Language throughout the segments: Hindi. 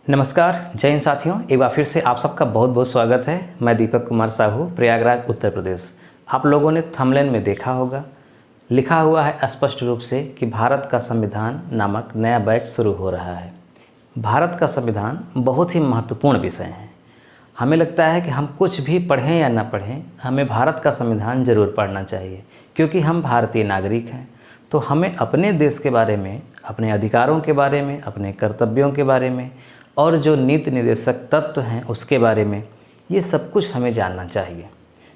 नमस्कार, जय हिंद साथियों। एक बार फिर से आप सबका बहुत बहुत स्वागत है। मैं दीपक कुमार साहू, प्रयागराज, उत्तर प्रदेश। आप लोगों ने थंबनेल में देखा होगा, लिखा हुआ है स्पष्ट रूप से कि भारत का संविधान नामक नया बैच शुरू हो रहा है। भारत का संविधान बहुत ही महत्वपूर्ण विषय है। हमें लगता है कि हम कुछ भी पढ़ें या ना पढ़ें, हमें भारत का संविधान ज़रूर पढ़ना चाहिए, क्योंकि हम भारतीय नागरिक हैं। तो हमें अपने देश के बारे में, अपने अधिकारों के बारे में, अपने कर्तव्यों के बारे में और जो नीति निर्देशक तत्व हैं उसके बारे में, ये सब कुछ हमें जानना चाहिए।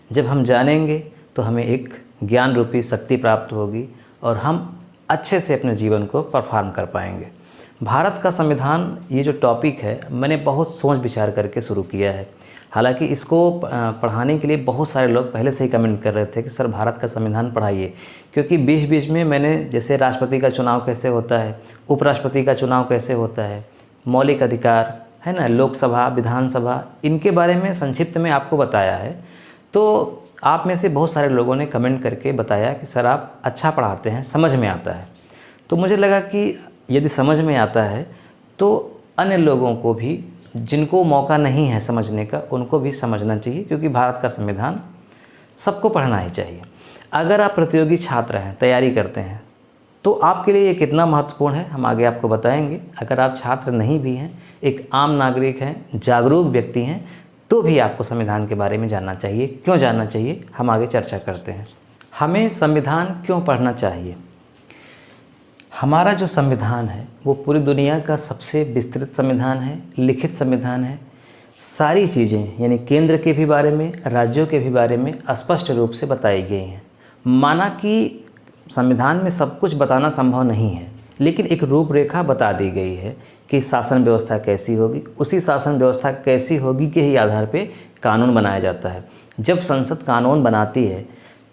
जब हम जानेंगे तो हमें एक ज्ञान रूपी शक्ति प्राप्त होगी और हम अच्छे से अपने जीवन को परफॉर्म कर पाएंगे। भारत का संविधान, ये जो टॉपिक है, मैंने बहुत सोच विचार करके शुरू किया है। हालांकि इसको पढ़ाने के लिए बहुत सारे लोग पहले से ही कमेंट कर रहे थे कि सर भारत का संविधान पढ़ाइए, क्योंकि बीच बीच में मैंने जैसे राष्ट्रपति का चुनाव कैसे होता है, उपराष्ट्रपति का चुनाव कैसे होता है, मौलिक अधिकार है ना, लोकसभा, विधानसभा, इनके बारे में संक्षिप्त में आपको बताया है। तो आप में से बहुत सारे लोगों ने कमेंट करके बताया कि सर आप अच्छा पढ़ाते हैं, समझ में आता है। तो मुझे लगा कि यदि समझ में आता है तो अन्य लोगों को भी, जिनको मौका नहीं है समझने का, उनको भी समझना चाहिए, क्योंकि भारत का संविधान सबको पढ़ना ही चाहिए। अगर आप प्रतियोगी छात्र हैं, तैयारी करते हैं, तो आपके लिए ये कितना महत्वपूर्ण है हम आगे आपको बताएंगे। अगर आप छात्र नहीं भी हैं, एक आम नागरिक हैं, जागरूक व्यक्ति हैं, तो भी आपको संविधान के बारे में जानना चाहिए। क्यों जानना चाहिए, हम आगे चर्चा करते हैं। हमें संविधान क्यों पढ़ना चाहिए? हमारा जो संविधान है वो पूरी दुनिया का सबसे विस्तृत संविधान है, लिखित संविधान है। सारी चीज़ें यानी केंद्र के भी बारे में, राज्यों के भी बारे में स्पष्ट रूप से बताई गई हैं। माना कि संविधान में सब कुछ बताना संभव नहीं है, लेकिन एक रूपरेखा बता दी गई है कि शासन व्यवस्था कैसी होगी। उसी शासन व्यवस्था कैसी होगी के ही आधार पे कानून बनाया जाता है। जब संसद कानून बनाती है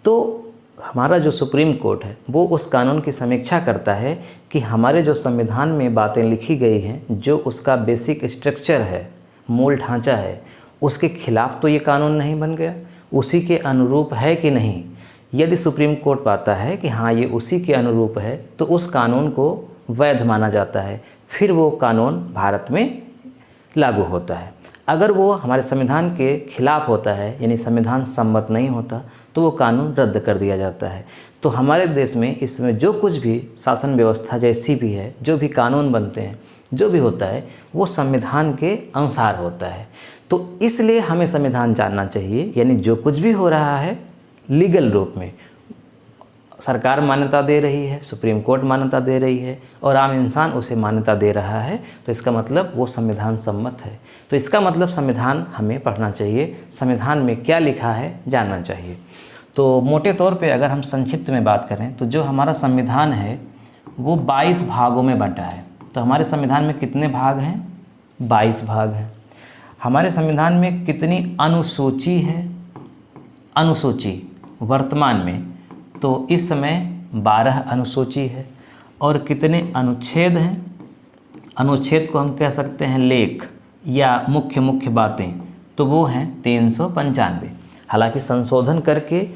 तो हमारा जो सुप्रीम कोर्ट है वो उस कानून की समीक्षा करता है कि हमारे जो संविधान में बातें लिखी गई हैं, जो उसका बेसिक स्ट्रक्चर है, मूल ढांचा है, उसके खिलाफ तो ये कानून नहीं बन गया, उसी के अनुरूप है कि नहीं। यदि सुप्रीम कोर्ट पाता है कि हाँ ये उसी के अनुरूप है, तो उस कानून को वैध माना जाता है, फिर वो कानून भारत में लागू होता है। अगर वो हमारे संविधान के खिलाफ होता है, यानी संविधान सम्मत नहीं होता, तो वो कानून रद्द कर दिया जाता है। तो हमारे देश में इसमें जो कुछ भी शासन व्यवस्था जैसी भी है, जो भी कानून बनते हैं, जो भी होता है, वो संविधान के अनुसार होता है। तो इसलिए हमें संविधान जानना चाहिए। यानी जो कुछ भी हो रहा है लीगल रूप में, सरकार मान्यता दे रही है, सुप्रीम कोर्ट मान्यता दे रही है और आम इंसान उसे मान्यता दे रहा है, तो इसका मतलब वो संविधान सम्मत है। तो इसका मतलब संविधान हमें पढ़ना चाहिए, संविधान में क्या लिखा है जानना चाहिए। तो मोटे तौर पे अगर हम संक्षिप्त में बात करें तो जो हमारा संविधान है वो 22 भागों में बंटा है। तो हमारे संविधान में कितने भाग हैं? 22 भाग हैं। हमारे संविधान में कितनी अनुसूची है? अनुसूची वर्तमान में तो इस समय 12 अनुसूची है। और कितने अनुच्छेद हैं? अनुच्छेद को हम कह सकते हैं लेख या मुख्य मुख्य बातें, तो वो हैं 395। हालांकि संशोधन करके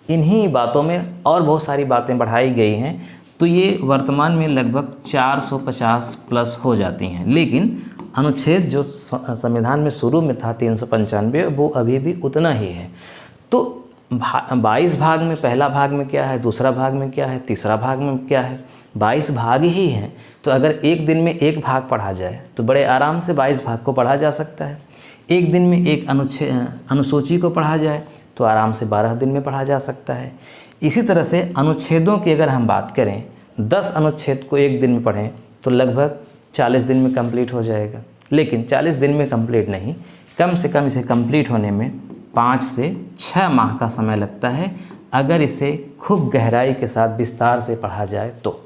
इन्हीं बातों में और बहुत सारी बातें बढ़ाई गई हैं, तो ये वर्तमान में लगभग 450 प्लस हो जाती हैं। लेकिन अनुच्छेद जो संविधान में शुरू में था 395, वो अभी भी उतना ही है। तो 22 भाग में पहला भाग में क्या है, दूसरा भाग में क्या है, तीसरा भाग में क्या है, 22 भाग ही हैं। तो अगर एक दिन में एक भाग पढ़ा जाए तो बड़े आराम से 22 भाग को पढ़ा जा सकता है। एक दिन में एक अनुसूची को पढ़ा जाए तो आराम से 12 दिन में पढ़ा जा सकता है। इसी तरह से अनुच्छेदों की अगर हम बात करें, 10 अनुच्छेद को एक दिन में पढ़ें तो लगभग 40 दिन में कंप्लीट हो जाएगा। लेकिन 40 दिन में कंप्लीट नहीं, कम से कम इसे कंप्लीट होने में 5 से 6 माह का समय लगता है, अगर इसे खूब गहराई के साथ विस्तार से पढ़ा जाए तो।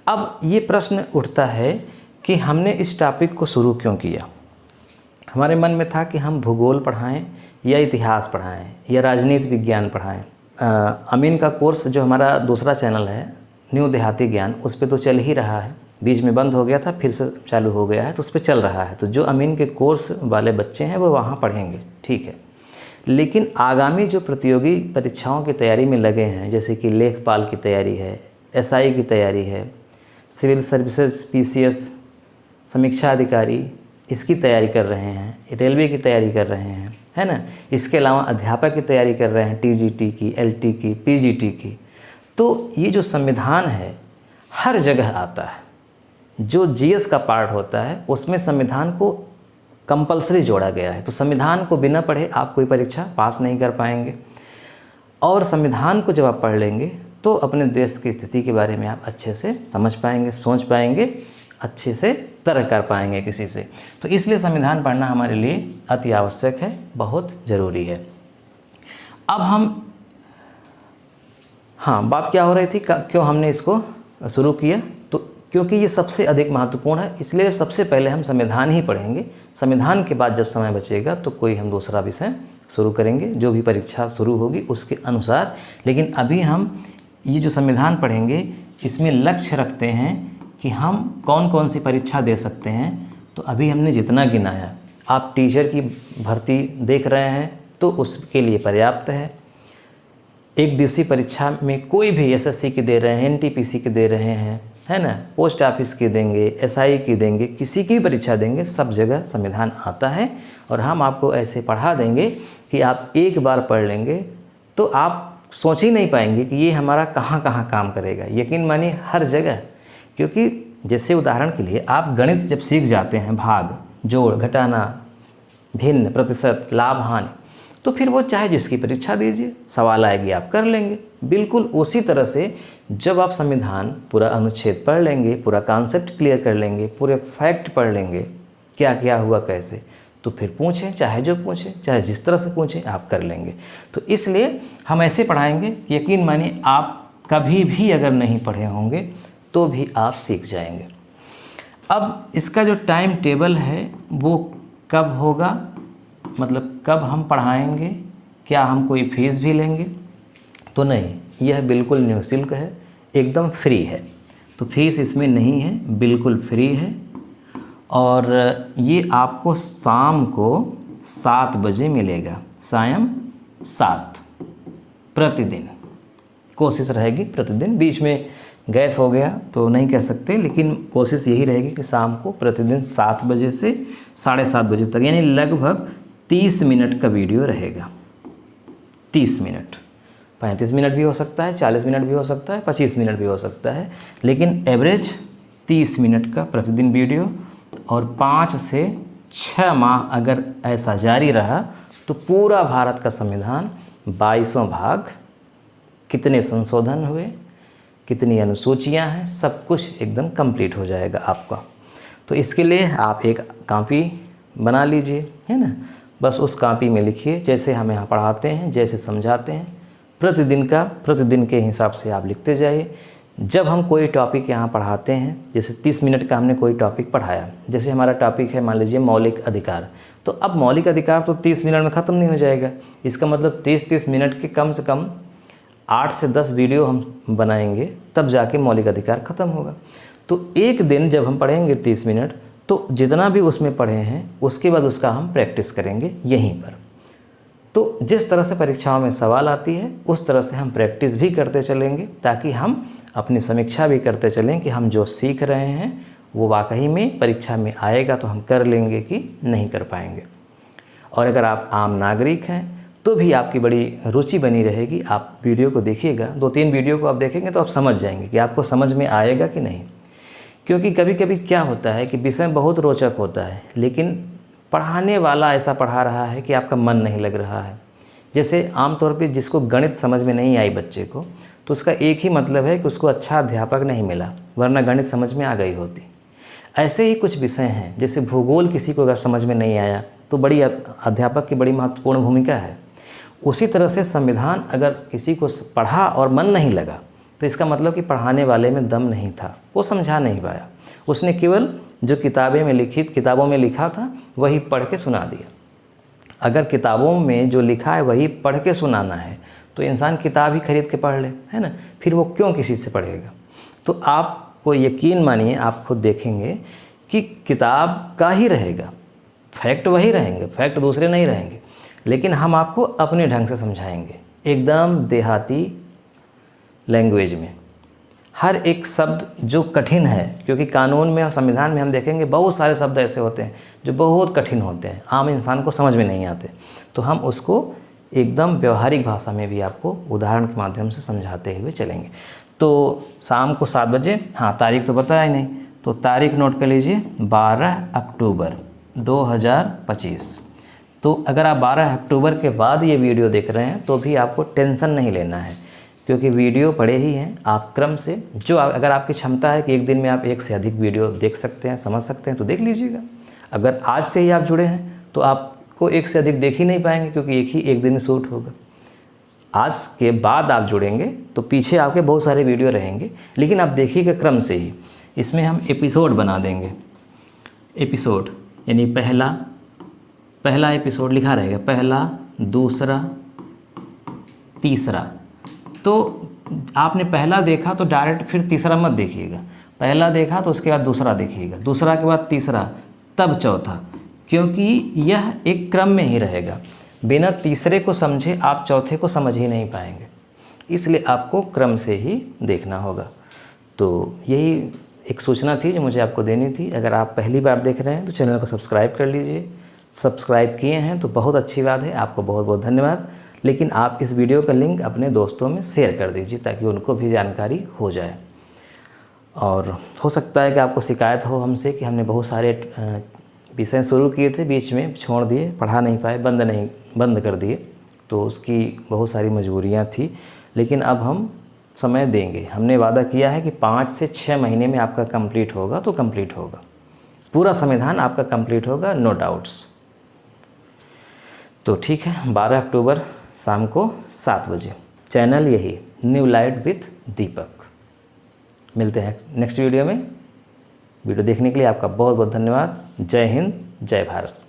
अब ये प्रश्न उठता है कि हमने इस टॉपिक को शुरू क्यों किया। हमारे मन में था कि हम भूगोल पढ़ाएं या इतिहास पढ़ाएं या राजनीति विज्ञान पढ़ाएं। अमीन का कोर्स जो हमारा दूसरा चैनल है, न्यू देहाती ज्ञान, उस पर तो चल ही रहा है। बीच में बंद हो गया था, फिर से चालू हो गया है, तो उस पर चल रहा है। तो जो अमीन के कोर्स वाले बच्चे हैं वो वहाँ पढ़ेंगे, ठीक है। लेकिन आगामी जो प्रतियोगी परीक्षाओं की तैयारी में लगे हैं, जैसे कि लेखपाल की तैयारी है, एसआई की तैयारी है, सिविल सर्विसेज, पीसीएस, समीक्षा अधिकारी इसकी तैयारी कर रहे हैं, रेलवे की तैयारी कर रहे हैं, है ना। इसके अलावा अध्यापक की तैयारी कर रहे हैं, टीजीटी की, एलटी की, पीजीटी की। तो ये जो संविधान है हर जगह आता है। जो जीएस का पार्ट होता है उसमें संविधान को कंपलसरी जोड़ा गया है। तो संविधान को बिना पढ़े आप कोई परीक्षा पास नहीं कर पाएंगे। और संविधान को जब आप पढ़ लेंगे तो अपने देश की स्थिति के बारे में आप अच्छे से समझ पाएंगे, सोच पाएंगे, अच्छे से तर्क कर पाएंगे किसी से। तो इसलिए संविधान पढ़ना हमारे लिए अति आवश्यक है, बहुत ज़रूरी है। अब हम बात क्या हो रही थी, क्यों हमने इसको शुरू किया? तो क्योंकि ये सबसे अधिक महत्वपूर्ण है, इसलिए सबसे पहले हम संविधान ही पढ़ेंगे। संविधान के बाद जब समय बचेगा तो कोई हम दूसरा विषय शुरू करेंगे, जो भी परीक्षा शुरू होगी उसके अनुसार। लेकिन अभी हम ये जो संविधान पढ़ेंगे इसमें लक्ष्य रखते हैं कि हम कौन कौन सी परीक्षा दे सकते हैं। तो अभी हमने जितना गिनाया, आप टीचर की भर्ती देख रहे हैं तो उसके लिए पर्याप्त है। एक दिवसीय परीक्षा में कोई भी एसएससी की दे रहे हैं, एनटीपीसी की दे रहे हैं, है ना, पोस्ट ऑफिस की देंगे, एसआई की देंगे, किसी की परीक्षा देंगे, सब जगह संविधान आता है। और हम आपको ऐसे पढ़ा देंगे कि आप एक बार पढ़ लेंगे तो आप सोच ही नहीं पाएंगे कि ये हमारा कहाँ कहाँ काम करेगा। यकीन मानिए हर जगह। क्योंकि जैसे उदाहरण के लिए आप गणित जब सीख जाते हैं, भाग, जोड़, घटाना, भिन्न, प्रतिशत, लाभ, हानि, तो फिर वो चाहे जिसकी परीक्षा दीजिए, सवाल आएगी आप कर लेंगे। बिल्कुल उसी तरह से जब आप संविधान पूरा अनुच्छेद पढ़ लेंगे, पूरा कॉन्सेप्ट क्लियर कर लेंगे, पूरे फैक्ट पढ़ लेंगे, क्या क्या हुआ कैसे, तो फिर पूछें, चाहे जो पूछें, चाहे जिस तरह से पूछें, आप कर लेंगे। तो इसलिए हम ऐसे पढ़ाएंगे, यकीन मानिए आप कभी भी अगर नहीं पढ़े होंगे तो भी आप सीख जाएंगे। अब इसका जो टाइम टेबल है वो कब होगा, मतलब कब हम पढ़ाएंगे, क्या हम कोई फीस भी लेंगे? तो नहीं, यह बिल्कुल निःशुल्क है, एकदम फ्री है। तो फीस इसमें नहीं है, बिल्कुल फ्री है। और ये आपको शाम को 7 बजे मिलेगा, सायं 7, प्रतिदिन। कोशिश रहेगी प्रतिदिन, बीच में गैप हो गया तो नहीं कह सकते, लेकिन कोशिश यही रहेगी कि शाम को प्रतिदिन 7 बजे से 7:30 बजे तक, यानी लगभग 30 मिनट का वीडियो रहेगा। 30 मिनट, 35 मिनट भी हो सकता है, 40 मिनट भी हो सकता है, 25 मिनट भी हो सकता है, लेकिन एवरेज 30 मिनट का प्रतिदिन वीडियो। और 5 से 6 माह अगर ऐसा जारी रहा तो पूरा भारत का संविधान 22 भाग, कितने संशोधन हुए, कितनी अनुसूचियां हैं, सब कुछ एकदम कंप्लीट हो जाएगा आपका। तो इसके लिए आप एक कॉपी बना लीजिए, है ना। बस उस कॉपी में लिखिए जैसे हम यहाँ पढ़ाते हैं, जैसे समझाते हैं, प्रतिदिन के हिसाब से आप लिखते जाइए। जब हम कोई टॉपिक यहाँ पढ़ाते हैं, जैसे 30 मिनट का हमने कोई टॉपिक पढ़ाया, जैसे हमारा टॉपिक है मान लीजिए मौलिक अधिकार, तो अब मौलिक अधिकार तो 30 मिनट में ख़त्म नहीं हो जाएगा। इसका मतलब 30 मिनट के कम से कम 8 से 10 वीडियो हम बनाएंगे, तब जाके मौलिक अधिकार ख़त्म होगा। तो एक दिन जब हम पढ़ेंगे 30 मिनट, तो जितना भी उसमें पढ़े हैं उसके बाद उसका हम प्रैक्टिस करेंगे यहीं पर। तो जिस तरह से परीक्षाओं में सवाल आती है उस तरह से हम प्रैक्टिस भी करते चलेंगे, ताकि हम अपनी समीक्षा भी करते चलें कि हम जो सीख रहे हैं वो वाकई में परीक्षा में आएगा तो हम कर लेंगे कि नहीं कर पाएंगे। और अगर आप आम नागरिक हैं तो भी आपकी बड़ी रुचि बनी रहेगी। आप वीडियो को देखिएगा, 2-3 वीडियो को आप देखेंगे तो आप समझ जाएंगे कि आपको समझ में आएगा कि नहीं। क्योंकि कभी कभी क्या होता है कि विषय बहुत रोचक होता है, लेकिन पढ़ाने वाला ऐसा पढ़ा रहा है कि आपका मन नहीं लग रहा है। जैसे आमतौर पे जिसको गणित समझ में नहीं आई बच्चे को, तो उसका एक ही मतलब है कि उसको अच्छा अध्यापक नहीं मिला, वरना गणित समझ में आ गई होती। ऐसे ही कुछ विषय हैं, जैसे भूगोल किसी को अगर समझ में नहीं आया तो बड़ी अध्यापक की बड़ी महत्वपूर्ण भूमिका है। उसी तरह से संविधान अगर किसी को पढ़ा और मन नहीं लगा तो इसका मतलब कि पढ़ाने वाले में दम नहीं था, वो समझा नहीं पाया। उसने केवल जो किताबों में लिखा था वही पढ़ के सुना दिया। अगर किताबों में जो लिखा है वही पढ़ के सुनाना है तो इंसान किताब ही खरीद के पढ़ ले, है ना, फिर वो क्यों किसी से पढ़ेगा। तो आपको यकीन मानिए, आप खुद देखेंगे कि किताब का ही रहेगा, फैक्ट वही रहेंगे, फैक्ट दूसरे नहीं रहेंगे, लेकिन हम आपको अपने ढंग से समझाएंगे, एकदम देहाती लैंग्वेज में। हर एक शब्द जो कठिन है, क्योंकि कानून में और संविधान में हम देखेंगे बहुत सारे शब्द ऐसे होते हैं जो बहुत कठिन होते हैं, आम इंसान को समझ में नहीं आते, तो हम उसको एकदम व्यवहारिक भाषा में भी आपको उदाहरण के माध्यम से समझाते हुए चलेंगे। तो शाम को 7 बजे, हाँ तारीख तो पता है नहीं, तो तारीख नोट कर लीजिए 12 अक्टूबर 2025। तो अगर आप 12 अक्टूबर के बाद ये वीडियो देख रहे हैं तो भी आपको टेंशन नहीं लेना है, क्योंकि वीडियो पड़े ही हैं। आप क्रम से जो अगर आपकी क्षमता है कि एक दिन में आप 1 से अधिक वीडियो देख सकते हैं, समझ सकते हैं, तो देख लीजिएगा। अगर आज से ही आप जुड़े हैं तो आपको 1 से अधिक देख ही नहीं पाएंगे, क्योंकि एक दिन में शूट होगा। आज के बाद आप जुड़ेंगे तो पीछे आपके बहुत सारे वीडियो रहेंगे, लेकिन आप देखिएगा क्रम से ही। इसमें हम एपिसोड बना देंगे, एपिसोड यानी पहला एपिसोड लिखा रहेगा, पहला, दूसरा, तीसरा। तो आपने पहला देखा तो डायरेक्ट फिर तीसरा मत देखिएगा, पहला देखा तो उसके बाद दूसरा देखिएगा, दूसरा के बाद तीसरा, तब चौथा, क्योंकि यह एक क्रम में ही रहेगा। बिना तीसरे को समझे आप चौथे को समझ ही नहीं पाएंगे, इसलिए आपको क्रम से ही देखना होगा। तो यही एक सूचना थी जो मुझे आपको देनी थी। अगर आप पहली बार देख रहे हैं तो चैनल को सब्सक्राइब कर लीजिए, सब्सक्राइब किए हैं तो बहुत अच्छी बात है, आपको बहुत बहुत धन्यवाद। लेकिन आप इस वीडियो का लिंक अपने दोस्तों में शेयर कर दीजिए ताकि उनको भी जानकारी हो जाए। और हो सकता है कि आपको शिकायत हो हमसे कि हमने बहुत सारे विषय शुरू किए थे, बीच में छोड़ दिए, पढ़ा नहीं पाए, बंद कर दिए, तो उसकी बहुत सारी मजबूरियां थी। लेकिन अब हम समय देंगे, हमने वादा किया है कि 5 से 6 महीने में आपका कंप्लीट होगा, तो कंप्लीट होगा, पूरा संविधान आपका कंप्लीट होगा, नो डाउट्स। तो ठीक है, 12 अक्टूबर शाम को 7 बजे, चैनल यही न्यू लाइट विथ दीपक। मिलते हैं नेक्स्ट वीडियो में। वीडियो देखने के लिए आपका बहुत बहुत धन्यवाद। जय हिंद, जय भारत।